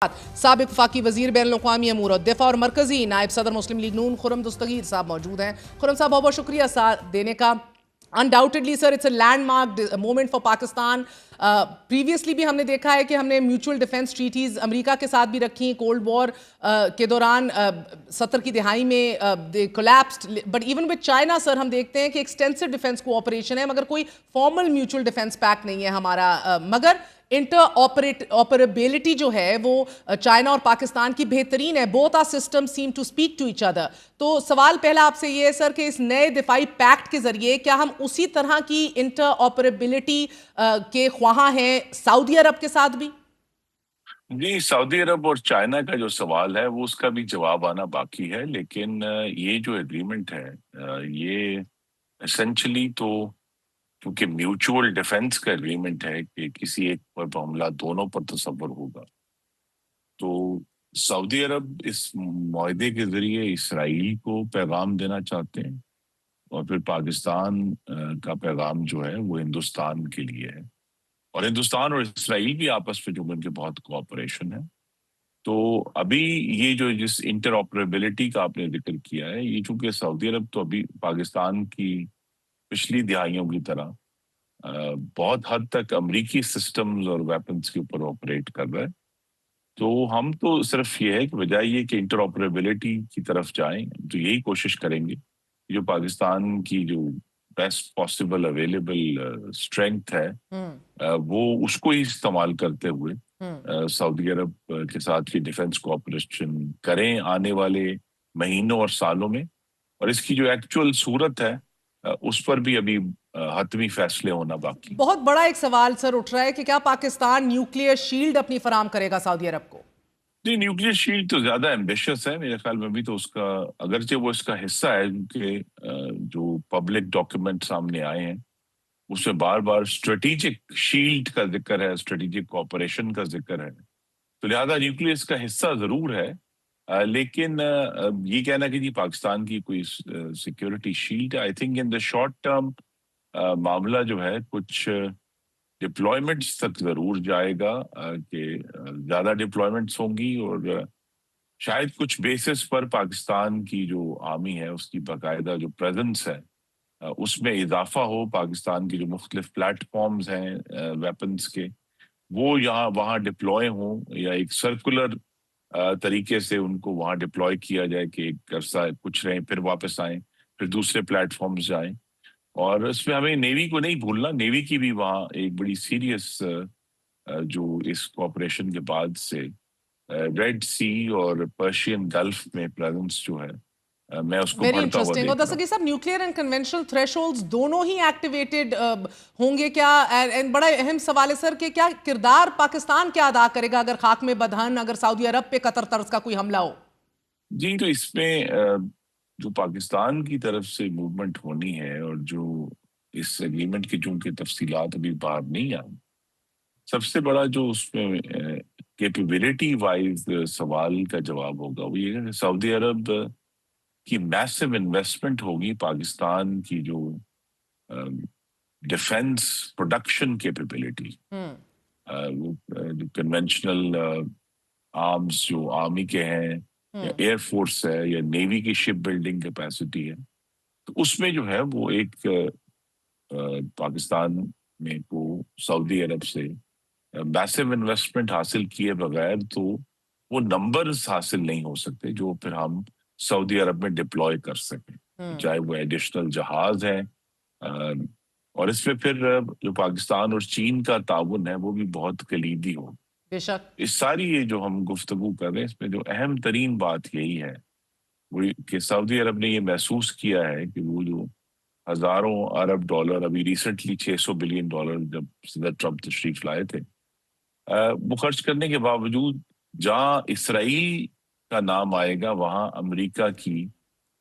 साबिक वफाकी वजीर बैनुल अक़वामी अमूर और दिफा और मरकजी नायब सदर मुस्लिम लीग नून खुर्रम दस्तगीर साहब मौजूद हैं। खुर्रम साहब बहुत बहुत शुक्रिया साथ देने का। Undoubtedly sir it's a landmark moment for Pakistan. Previously भी हमने देखा है कि हमने म्यूचुअल डिफेंस ट्रीटीज़ अमेरिका के साथ भी रखी, कोल्ड वॉर के दौरान 70 की दिहाई में they collapsed, but even with China sir हम देखते हैं कि एक्सटेंसिव डिफेंस कोऑपरेशन है मगर कोई फॉर्मल म्यूचुअल डिफेंस पैक्ट नहीं है हमारा, मगर इंटर ऑपरेबिलिटी जो है वो चाइना और पाकिस्तान की बेहतरीन है। Both are system seem to speak to each other. तो सवाल पहला आपसे ये है सर कि इस नए दिफाई पैक्ट के जरिए क्या हम उसी तरह की इंटर ऑपरेबिलिटी के ख्वाहां हैं सऊदी अरब के साथ भी? जी, सऊदी अरब और चाइना का जो सवाल है वो उसका भी जवाब आना बाकी है, लेकिन ये जो एग्रीमेंट है ये एसेंशली तो क्योंकि म्यूचुअल डिफेंस का एग्रीमेंट है कि किसी एक पर हमला दोनों पर तसव्वुर होगा, तो सऊदी अरब इस मुआहदे के जरिए इसराइल को पैगाम देना चाहते हैं और फिर पाकिस्तान का पैगाम जो है वो हिंदुस्तान के लिए है। और हिंदुस्तान और इसराइल भी आपस में जो उनके बहुत कोऑपरेशन है। तो अभी ये जो जिस इंटर ऑपरेबिलिटी का आपने जिक्र किया है, ये चूंकि सऊदी अरब तो अभी पाकिस्तान की पिछली दिहाइयों की तरह बहुत हद तक अमरीकी सिस्टम्स और वेपन्स के ऊपर ऑपरेट कर रहा है, तो हम तो सिर्फ ये है कि बजाय ये कि इंटर ऑपरेबिलिटी की तरफ जाएं, तो यही कोशिश करेंगे जो पाकिस्तान की जो बेस्ट पॉसिबल अवेलेबल स्ट्रेंथ है वो उसको ही इस्तेमाल करते हुए सऊदी अरब के साथ ये डिफेंस कोऑपरेशन करें आने वाले महीनों और सालों में। और इसकी जो एक्चुअल सूरत है उस पर भी अभी हतमी फैसले होना बाकी। बहुत बड़ा एक सवाल सर उठ रहा है कि क्या पाकिस्तान न्यूक्लियर शील्ड अपनी फराम करेगा सऊदी अरब को? नहीं, न्यूक्लियर शील्ड तो ज्यादा एम्बिशियस है मेरे ख्याल में। भी तो उसका अगरचे वो इसका हिस्सा है, क्योंकि जो पब्लिक डॉक्यूमेंट सामने आए हैं उसमें बार बार स्ट्रेटेजिक शील्ड का जिक्र है, स्ट्रेटेजिक कोऑपरेशन का जिक्र है, तो लिहाजा न्यूक्लियर इसका हिस्सा जरूर है। लेकिन ये कहना कि जी पाकिस्तान की कोई security shield, I think in the short term मामला जो है कुछ डिप्लॉयमेंट्स तक जरूर जाएगा, कि ज्यादा डिप्लॉयमेंट्स होंगी और शायद कुछ बेसिस पर पाकिस्तान की जो आर्मी है उसकी बाकायदा जो प्रेजेंस है उसमें इजाफा हो। पाकिस्तान की जो मुख्तलिफ प्लेटफॉर्म्स हैं वेपन्स के, वो यहाँ वहाँ डिप्लॉय हों या एक सर्कुलर तरीके से उनको वहाँ डिप्लॉय किया जाए कि एक अरसा कुछ रहें फिर वापस आएं, फिर दूसरे प्लेटफॉर्म्स जाएं। और इसमें हमें नेवी को नहीं भूलना, नेवी की भी वहाँ एक बड़ी सीरियस जो इस कोऑपरेशन के बाद से रेड सी और पर्शियन गल्फ में प्रेजेंस जो है मैं उसको वेरी बढ़ता हुआ इंटरेस्टिंग। और देख रहा हूँ। दस्तगीर साहब न्यूक्लियर एंड कन्वेंशनल थ्रेशोल्ड्स दोनों ही एक्टिवेटेड होंगे क्या? एंड बड़ा अहम सवाल है सर कि क्या किरदार पाकिस्तान क्या अदा करेगा अगर खाक में बदहन अगर सऊदी अरब पे कतर तर्ज का कोई हमला हो? जी, तो इसमें जो पाकिस्तान की तरफ से मूवमेंट होनी है और जो इस एग्रीमेंट की चूंकि तफसीलात अभी बाहर नहीं आई, सबसे बड़ा जो उसमें कैपेबिलिटी वाइज सवाल का जवाब होगा वो ये है कि सऊदी अरब की मैसिव इन्वेस्टमेंट होगी पाकिस्तान की जो डिफेंस प्रोडक्शन कैपेबिलिटी, जो कन्वेंशनल आर्म्स जो आर्मी के हैं या एयरफोर्स है या नेवी की शिप बिल्डिंग कैपेसिटी है, तो उसमें जो है वो एक पाकिस्तान में को सऊदी अरब से मैसिव इन्वेस्टमेंट हासिल किए बगैर तो वो नंबर्स हासिल नहीं हो सकते जो फिर हम सऊदी अरब में डिप्लॉय कर सकें, चाहे वो एडिशनल जहाज है। और इसमें फिर जो पाकिस्तान और चीन का ताउन है वो भी बहुत कलीदी हो। बेशक इस सारी ये जो हम गुफ्तगू कर रहे हैं इसमें जो अहम तरीन बात यही है वो कि सऊदी अरब ने ये महसूस किया है कि वो जो हजारों अरब डॉलर, अभी रिसेंटली $600 बिलियन जब सदर ट्रम्प तशरीफ लाए थे, वो खर्च करने के बावजूद जहां इसराइल का नाम आएगा वहां अमेरिका की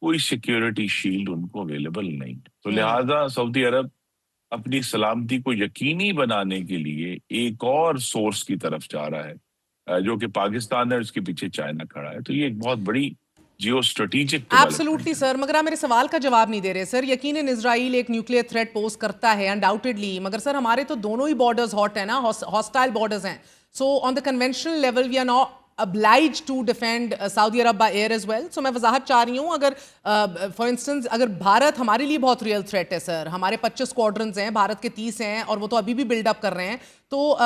कोई सिक्योरिटी शील्ड उनको अवेलेबल नहीं। तो लिहाजा सऊदी अरब अपनी सलामती को यकीनी बनाने के लिए एक और सोर्स की तरफ जा रहा है जो कि पाकिस्तान है, उसके पीछे चाइना खड़ा है। तो ये एक बहुत बड़ी जियो स्ट्रेटेजिक डेवलपमेंट एब्सोल्युटली है। सर, मगर आप मेरे सवाल का जवाब नहीं दे रहे सर। यकीनन इजराइल एक न्यूक्लियर थ्रेट पोज करता है अनडाउटेडली, मगर सर हमारे तो दोनों ही बॉर्डर्स हॉट है ना, हॉस्टाइल बॉर्डर्स हैं। So on the conventional level we are not obliged to defend Saudi Arab by air as well. So میں وضاحت چاہ رہی ہوں, اگر for instance اگر بھارت ہمارے لیے بہت ریئل تھریٹ ہے سر, ہمارے 25 اسکواڈرنز ہیں, بھارت کے 30 ہیں اور وہ تو ابھی بھی بلڈ اپ کر رہے ہیں, تو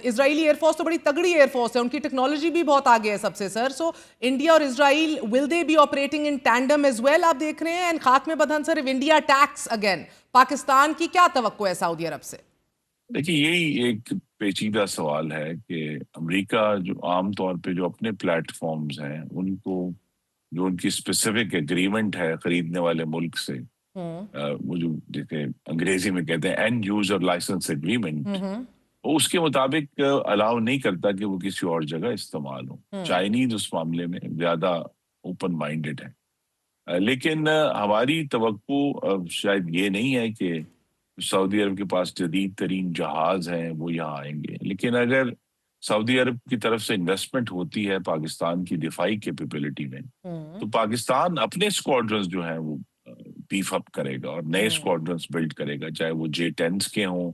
اسرائیلی ایئر فورس تو بڑی تگڑی ایئر فورس ہے, ان کی ٹیکنالوجی بھی بہت آگے ہے سب سے سر. سو انڈیا اور Israel will they be operating in tandem as well, آپ دیکھ رہے ہیں؟ اینڈ خاک میں بدھن سر, if India attacks again, Pakistan کی کیا توقع ہے سعودی عرب سے؟ دیکھیے یہی ایک پیچیدہ سوال ہے کہ امریکہ جو عام طور پہ جو اپنے پلیٹ فارمز ہیں ان کو جو ان کی اسپیسیفک اگریمنٹ ہے خریدنے والے ملک سے, وہ جو جیسے انگریزی میں کہتے ہیں اینڈ یوزر لائسنس اگریمنٹ, وہ اس کے مطابق الاؤ نہیں کرتا کہ وہ کسی اور جگہ استعمال ہو. چائنیز اس معاملے میں زیادہ اوپن مائنڈیڈ ہے, لیکن ہماری توقع شاید یہ نہیں ہے کہ سعودی عرب کے پاس جدید ترین جہاز ہیں وہ یہاں آئیں گے, لیکن اگر سعودی عرب کی طرف سے انویسٹمنٹ ہوتی ہے پاکستان کی دفاعی کیپیبلٹی میں, تو پاکستان اپنے اسکواڈرنز جو ہیں وہ بیف اپ کرے گا اور نئے اسکواڈرنز بلڈ کرے گا, چاہے وہ J-10s کے ہوں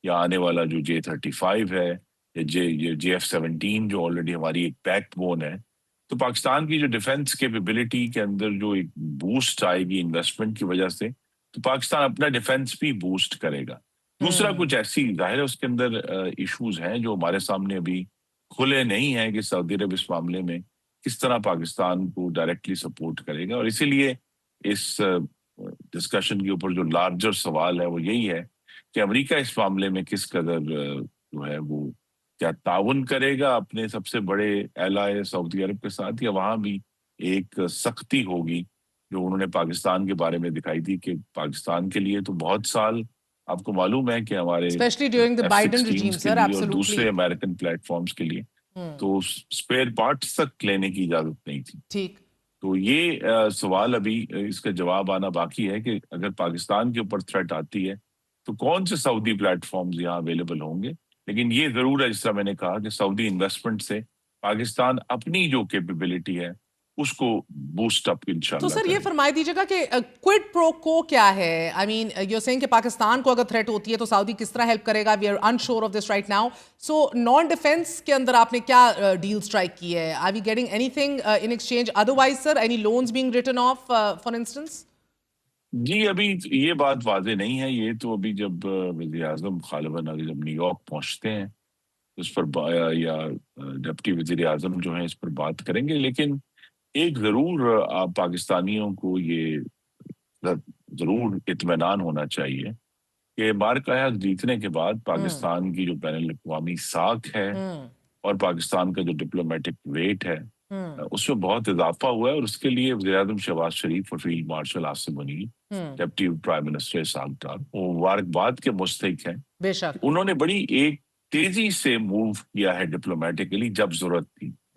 یا آنے والا جو J-35 ہے یا JF-17 جو آلریڈی ہماری ایک بیک بون ہے. تو پاکستان کی جو ڈیفنس کیپیبلٹی کے اندر جو ایک بوسٹ آئے گی انویسٹمنٹ کی وجہ سے, تو پاکستان اپنا ڈیفنس بھی بوسٹ کرے گا. دوسرا کچھ ایسی ظاہر ہے اس کے اندر ایشوز ہیں جو ہمارے سامنے ابھی کھلے نہیں ہیں کہ سعودی عرب اس معاملے میں کس طرح پاکستان کو ڈائریکٹلی سپورٹ کرے گا, اور اسی لیے اس ڈسکشن کے اوپر جو لارجر سوال ہے وہ یہی ہے کہ امریکہ اس معاملے میں کس قدر جو ہے وہ کیا تعاون کرے گا اپنے سب سے بڑے ایلائے سعودی عرب کے ساتھ, یا وہاں بھی ایک سختی ہوگی جو انہوں نے پاکستان کے بارے میں دکھائی تھی کہ پاکستان کے لیے تو بہت سال آپ کو معلوم ہے کہ ہمارے Especially during the Biden regime, F-16 کے sir, لیے اور absolutely. دوسرے امریکن پلیٹ فارمز کے لیے تو اسپیئر پارٹس تک لینے کی اجازت نہیں تھی. ٹھیک, تو یہ سوال ابھی اس کا جواب آنا باقی ہے کہ اگر پاکستان کے اوپر تھریٹ آتی ہے تو کون سے سعودی پلیٹ فارمز یہاں اویلیبل ہوں گے. لیکن یہ ضرور ہے جس طرح میں نے کہا کہ سعودی انویسٹمنٹ سے پاکستان اپنی جو کیپیبلٹی ہے اس کو بوسٹ اپ انشاءاللہ. تو سر یہ فرمائی دیجیے گا کہ کوئڈ پرو کو کیا ہے؟ آئی مین یو سینگ کہ پاکستان کو اگر تھریٹ ہوتی ہے تو سعودی کس طرح ہیلپ کرے گا؟ We are unsure of this right now. So non defence کے اندر آپ نے کیا ڈیل اسٹرائک کی ہے؟ Are we getting anything in exchange otherwise sir? Any loans being written off for instance? جی ابھی یہ بات واضح نہیں ہے, یہ تو ابھی جب وزیر اعظم غالباً جب نیو یارک پہنچتے ہیں اس پر یا ڈپٹی وزیر اعظم جو ہیں اس پر بات کریں گے. لیکن ایک ضرور آپ پاکستانیوں کو یہ ضرور اطمینان ہونا چاہیے کہ بارکاہ جیتنے کے بعد پاکستان کی جو بین الاقوامی ساکھ ہے اور پاکستان کا جو ڈپلومیٹک ویٹ ہے اس میں بہت اضافہ ہوا ہے, اور اس کے لیے وزیر اعظم شہباز شریف اور field marshal Asim Munir, deputy prime minister Ishaq Dar وہ مبارکباد کے مستحق ہیں. بے شک انہوں نے بڑی ایک تیزی سے موو کیا ہے ڈپلومیٹکلی جب ضرورت تھی.